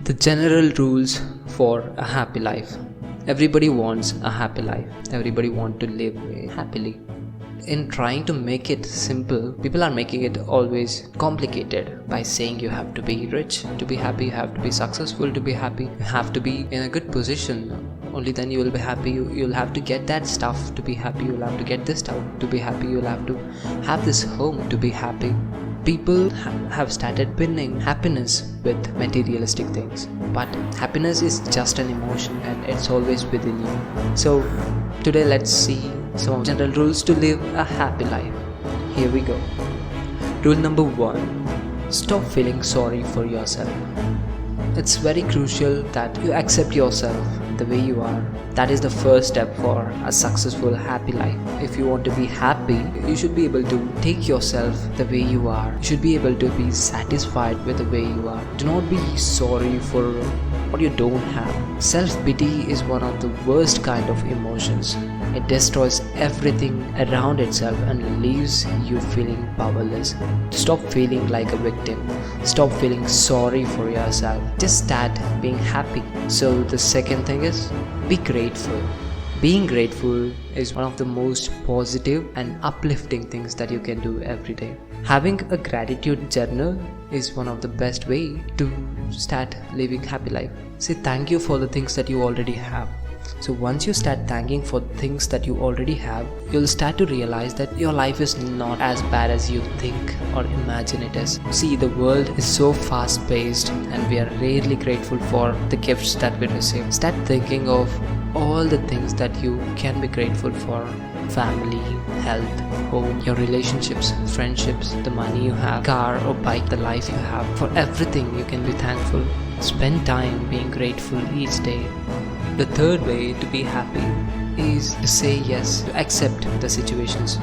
The general rules for a happy life. Everybody wants a happy life. Everybody wants to live happily. In trying to make it simple, people are making it always complicated by saying you have to be rich to be happy, you have to be successful to be happy, you have to be in a good position. Only then you will be happy. You'll have to get that stuff to be happy. You'll have to get this stuff to be happy. You'll have to have this home to be happy. People have started pinning happiness with materialistic things, but happiness is just an emotion and it's always within you. So today let's see some general rules to live a happy life. Here we go. Rule number 1. Stop feeling sorry for yourself. It's very crucial that you accept yourself the way you are. That is the first step for a successful happy life. If you want to be happy, you should be able to take yourself the way you are. You should be able to be satisfied with the way you are. Do not be sorry for what you don't have. Self-pity is one of the worst kind of emotions. It destroys everything around itself and leaves you feeling powerless. Stop feeling like a victim. Stop feeling sorry for yourself. Just start being happy. So the second thing is, be grateful. Being grateful is one of the most positive and uplifting things that you can do every day. Having a gratitude journal is one of the best way to start living happy life. Say thank you for the things that you already have. So once you start thanking for things that you already have, you'll start to realize that your life is not as bad as you think or imagine it is. See, the world is so fast paced and we are rarely grateful for the gifts that we receive. Start thinking of all the things that you can be grateful for. Family, health, home, your relationships, friendships, the money you have, car or bike, the life you have. For everything you can be thankful. Spend time being grateful each day. The third way to be happy is to say yes, to accept the situations.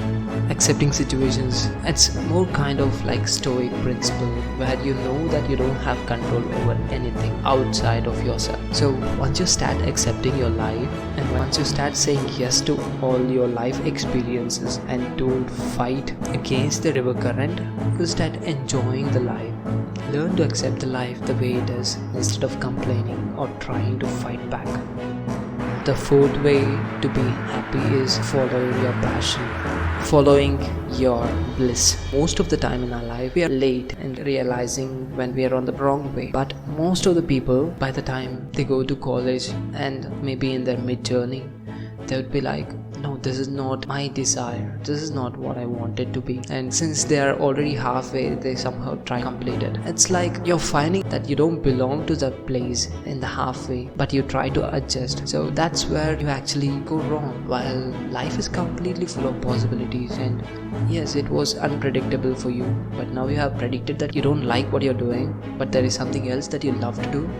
Accepting situations, it's more kind of like stoic principle where you know that you don't have control over anything outside of yourself. So once you start accepting your life and once you start saying yes to all your life experiences and don't fight against the river current, you'll start enjoying the life. Learn to accept the life the way it is instead of complaining or trying to fight back. The fourth way to be happy is following your passion, following your bliss. Most of the time in our life, we are late in realizing when we are on the wrong way. But most of the people, by the time they go to college and maybe in their mid-journey, they would be like, no, this is not my desire. This is not what I wanted to be. And since they are already halfway, they somehow try to complete it. It's like you're finding that you don't belong to that place in the halfway, but you try to adjust. So that's where you actually go wrong. While life is completely full of possibilities, and yes, it was unpredictable for you, but now you have predicted that you don't like what you're doing, but there is something else that you love to do.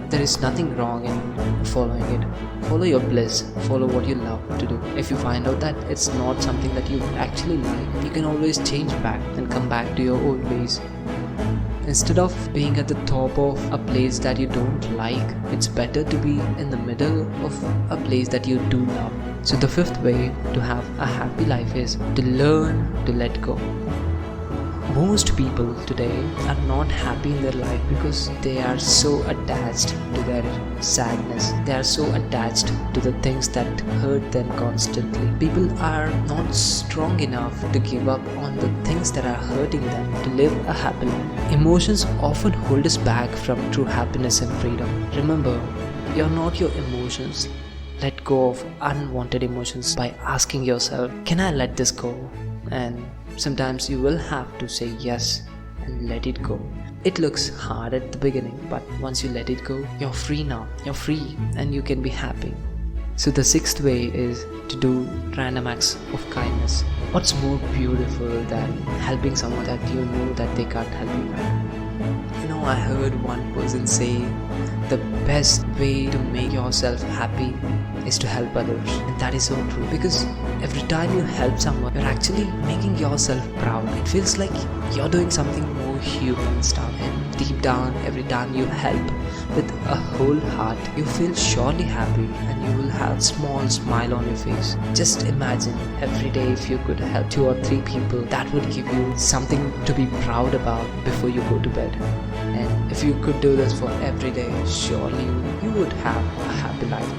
There is nothing wrong in following it. Follow your bliss, follow what you love to do. If you find out that it's not something that you actually like, you can always change back and come back to your old ways. Instead of being at the top of a place that you don't like, it's better to be in the middle of a place that you do love. So the fifth way to have a happy life is to learn to let go. Most people today are not happy in their life because they are so attached to their sadness. They are so attached to the things that hurt them constantly. People are not strong enough to give up on the things that are hurting them to live a happy life. Emotions often hold us back from true happiness and freedom. Remember, you're not your emotions. Let go of unwanted emotions by asking yourself, can I let this go? And sometimes you will have to say yes and let it go. It looks hard at the beginning, but once you let it go, you're free now. You're free and you can be happy. So the sixth way is to do random acts of kindness. What's more beautiful than helping someone that you know that they can't help you back? You know, I heard one person say the best way to make yourself happy is to help others. And that is so true, because every time you help someone, you're actually making yourself proud. It feels like you're doing something more human stuff. And deep down, every time you help with a whole heart, you feel surely happy and you will have a small smile on your face. Just imagine every day if you could help 2 or 3 people, that would give you something to be proud about before you go to bed. And if you could do this for every day, surely you would have a happy life.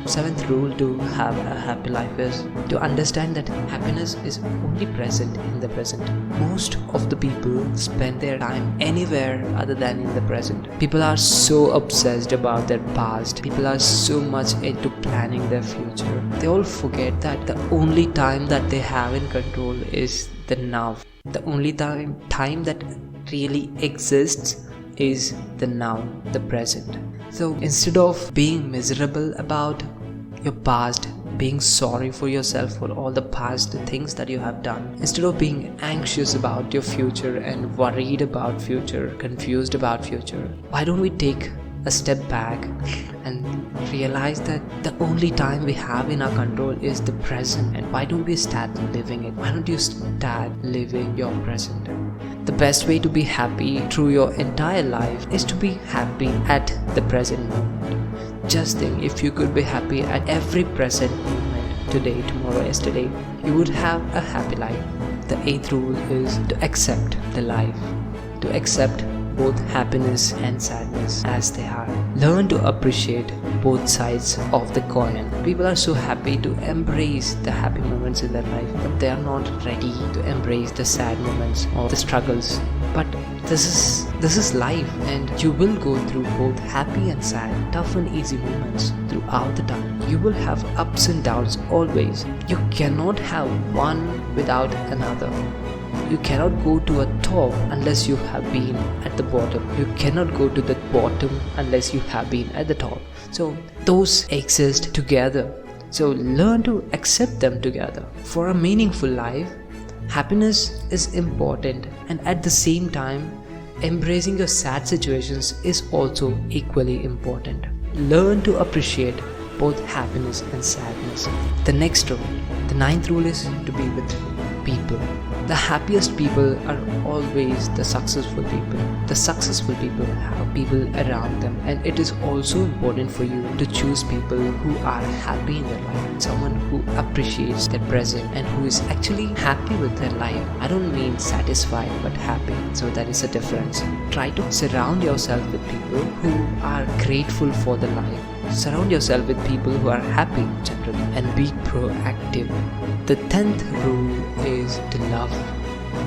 7th rule to have a happy life is to understand that happiness is only present in the present. Most of the people spend their time anywhere other than in the present. People are so obsessed about their past. People are so much into planning their future. They all forget that the only time that they have in control is the now. The only time that really exists is the now, the present. So instead of being miserable about your past, being sorry for yourself for all the past things that you have done, instead of being anxious about your future and worried about future, confused about future, why don't we take a step back and realize that the only time we have in our control is the present? And why don't we start living it? Why don't you start living your present? The best way to be happy through your entire life is to be happy at the present moment. Just think, if you could be happy at every present moment, today, tomorrow, yesterday, you would have a happy life. The 8th rule is to accept the life, to accept both happiness and sadness as they are. Learn to appreciate both sides of the coin. People are so happy to embrace the happy moments in their life, but they are not ready to embrace the sad moments or the struggles. But this is life, and you will go through both happy and sad, tough and easy moments throughout the time. You will have ups and downs always. You cannot have one without another. You cannot go to a top unless you have been at the bottom. You cannot go to the bottom unless you have been at the top. So those exist together. So learn to accept them together. For a meaningful life, happiness is important, and at the same time, embracing your sad situations is also equally important. Learn to appreciate both happiness and sadness. The next rule, the 9th rule, is to be with people. The happiest people are always the successful people. The successful people have people around them, and it is also important for you to choose people who are happy in their life. Someone who appreciates their present and who is actually happy with their life. I don't mean satisfied but happy, so that is a difference. Try to surround yourself with people who are grateful for the life. Surround yourself with people who are happy generally, and be proactive. The 10th rule is to love.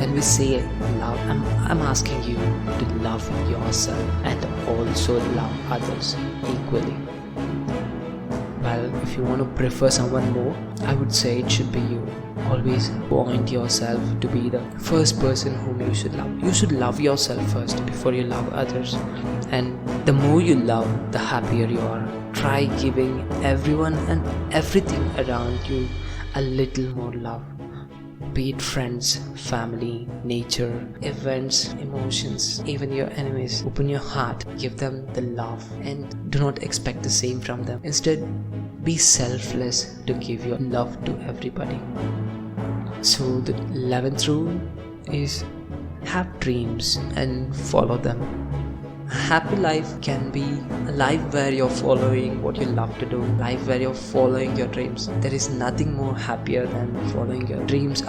When we say love, I'm asking you to love yourself and also love others equally. Well, if you want to prefer someone more, I would say it should be you. Always point yourself to be the first person whom you should love. You should love yourself first before you love others. And the more you love, the happier you are. Try giving everyone and everything around you a little more love. Be it friends, family, nature, events, emotions, even your enemies. Open your heart, give them the love, and do not expect the same from them. Instead, be selfless to give your love to everybody. So the 11th rule is have dreams and follow them. A happy life can be a life where you're following what you love to do, a life where you're following your dreams. There is nothing more happier than following your dreams.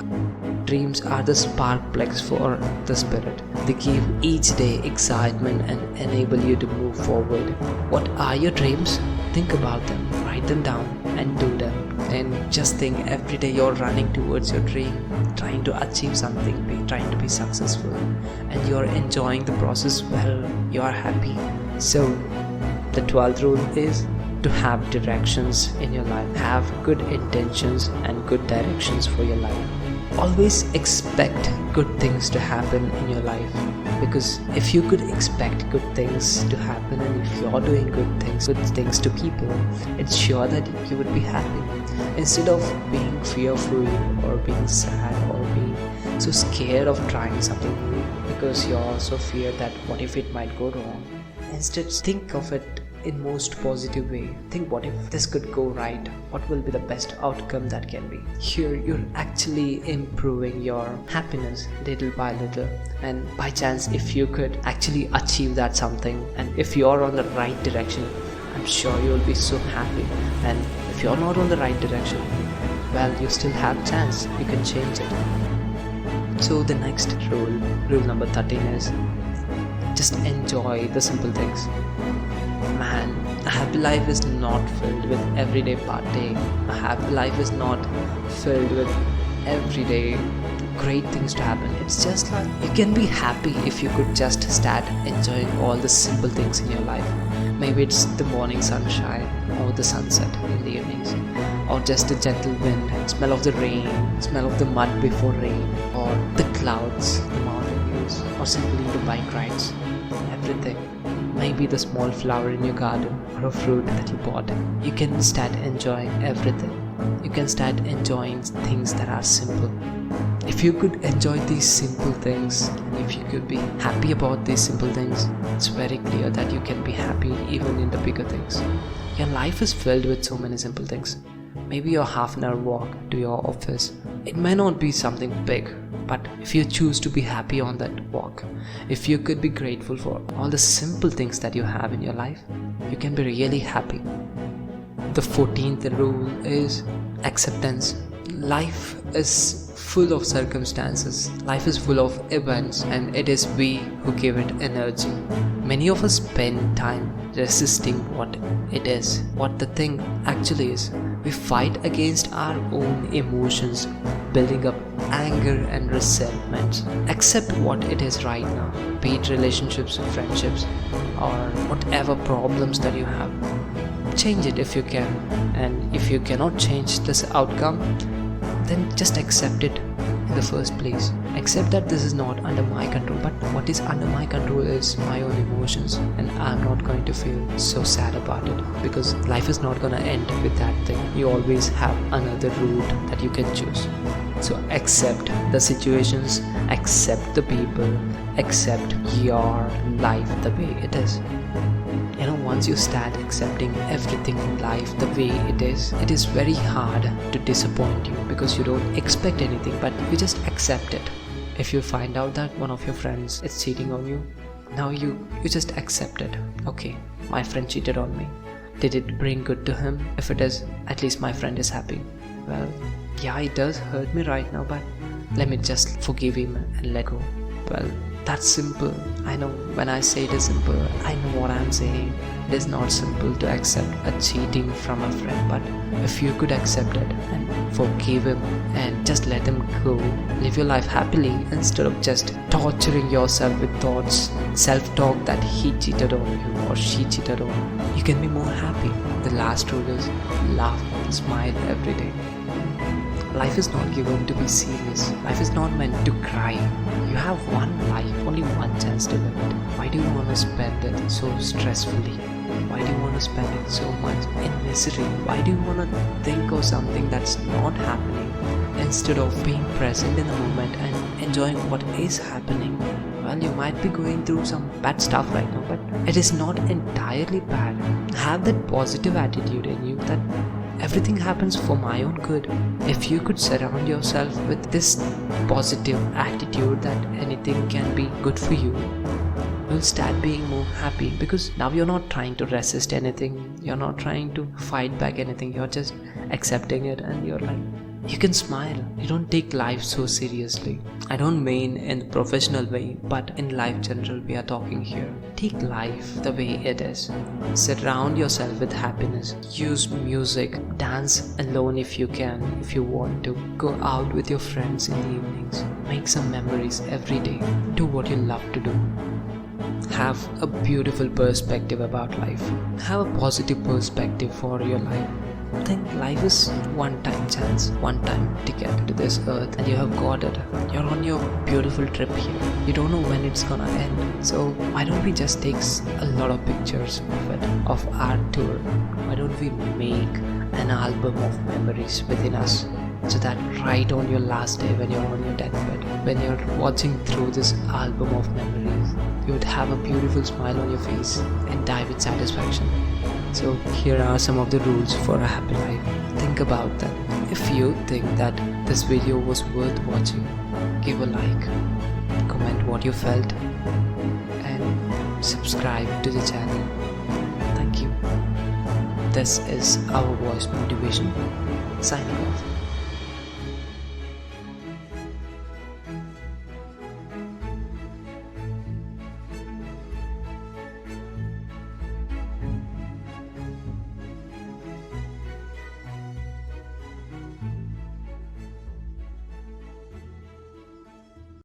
Dreams are the spark plugs for the spirit. They give each day excitement and enable you to move forward. What are your dreams? Think about them, write them down and do them. And just think, every day you're running towards your dream, trying to achieve something, trying to be successful, and you're enjoying the process. Well, you are happy. So the 12th rule is to have directions in your life. Have good intentions and good directions for your life. Always expect good things to happen in your life, because if you could expect good things to happen, and if you're doing good things to people, it's sure that you would be happy. Instead of being fearful or being sad or being so scared of trying something new because you're so feared that what if it might go wrong, instead think of it in most positive way. Think, what if this could go right? What will be the best outcome that can be? Here you're actually improving your happiness little by little, and by chance if you could actually achieve that something, and if you're on the right direction, I'm sure you'll be so happy. And if you're not on the right direction, well, you still have chance, you can change it. So the next rule number 13 is just enjoy the simple things. Man, a happy life is not filled with everyday partying. A happy life is not filled with everyday great things to happen. It's just like you can be happy if you could just start enjoying all the simple things in your life. Maybe it's the morning sunshine, or the sunset in the evenings, or just a gentle wind, smell of the rain, smell of the mud before rain, or the clouds, the mountain views, or simply the bike rides. Everything. Maybe the small flower in your garden, or a fruit that you bought. You can start enjoying everything. You can start enjoying things that are simple. If you could enjoy these simple things, and if you could be happy about these simple things, it's very clear that you can be happy even in the bigger things. Your life is filled with so many simple things. Maybe your half an hour walk to your office. It may not be something big, but if you choose to be happy on that walk, if you could be grateful for all the simple things that you have in your life, you can be really happy. The 14th rule is acceptance. Life is full of circumstances, life is full of events, and it is we who give it energy. Many of us spend time resisting what it is, what the thing actually is. We fight against our own emotions, building up anger and resentment. Accept what it is right now, be it relationships, friendships, or whatever problems that you have. Change it if you can, and if you cannot change this outcome, then just accept it in the first place. Accept that this is not under my control, but what is under my control is my own emotions, and I'm not going to feel so sad about it, because life is not going to end with that thing. You always have another route that you can choose. So accept the situations, accept the people, accept your life the way it is. Once you start accepting everything in life the way it is very hard to disappoint you, because you don't expect anything, but you just accept it. If you find out that one of your friends is cheating on you, now you just accept it. Okay, my friend cheated on me. Did it bring good to him? If it is, at least my friend is happy. Well, yeah, it does hurt me right now, but let me just forgive him and let go. Well, that's simple. I know when I say it is simple, I know what I'm saying. It is not simple to accept a cheating from a friend, but if you could accept it and forgive him and just let him go, live your life happily instead of just torturing yourself with thoughts, self-talk that he cheated on you or she cheated on you, you can be more happy. The last rule is laugh and smile every day. Life is not given to be serious. Life is not meant to cry. You have one life, only one chance to live it. Why do you want to spend it so stressfully? Why do you want to spend it so much in misery? Why do you want to think of something that's not happening instead of being present in the moment and enjoying what is happening? Well, you might be going through some bad stuff right now, but it is not entirely bad. Have that positive attitude in you that everything happens for my own good. If you could surround yourself with this positive attitude that anything can be good for you, you'll start being more happy, because now you're not trying to resist anything, you're not trying to fight back anything, you're just accepting it, and you're like, you can smile. You don't take life so seriously. I don't mean in the professional way, but in life general we are talking here. Take life the way it is. Surround yourself with happiness. Use music. Dance alone if you can, if you want to. Go out with your friends in the evenings. Make some memories every day. Do what you love to do. Have a beautiful perspective about life. Have a positive perspective for your life. Think life is one-time chance, one-time ticket to this earth, and you have got it. You're on your beautiful trip here. You don't know when it's gonna end. So why don't we just take a lot of pictures of it, of our tour? Why don't we make an album of memories within us, so that right on your last day when you're on your deathbed, when you're watching through this album of memories, you would have a beautiful smile on your face and die with satisfaction. So here are some of the rules for a happy life. Think about them. If you think that this video was worth watching, give a like, comment what you felt, and subscribe to the channel. Thank you. This is our voice motivation. Signing off.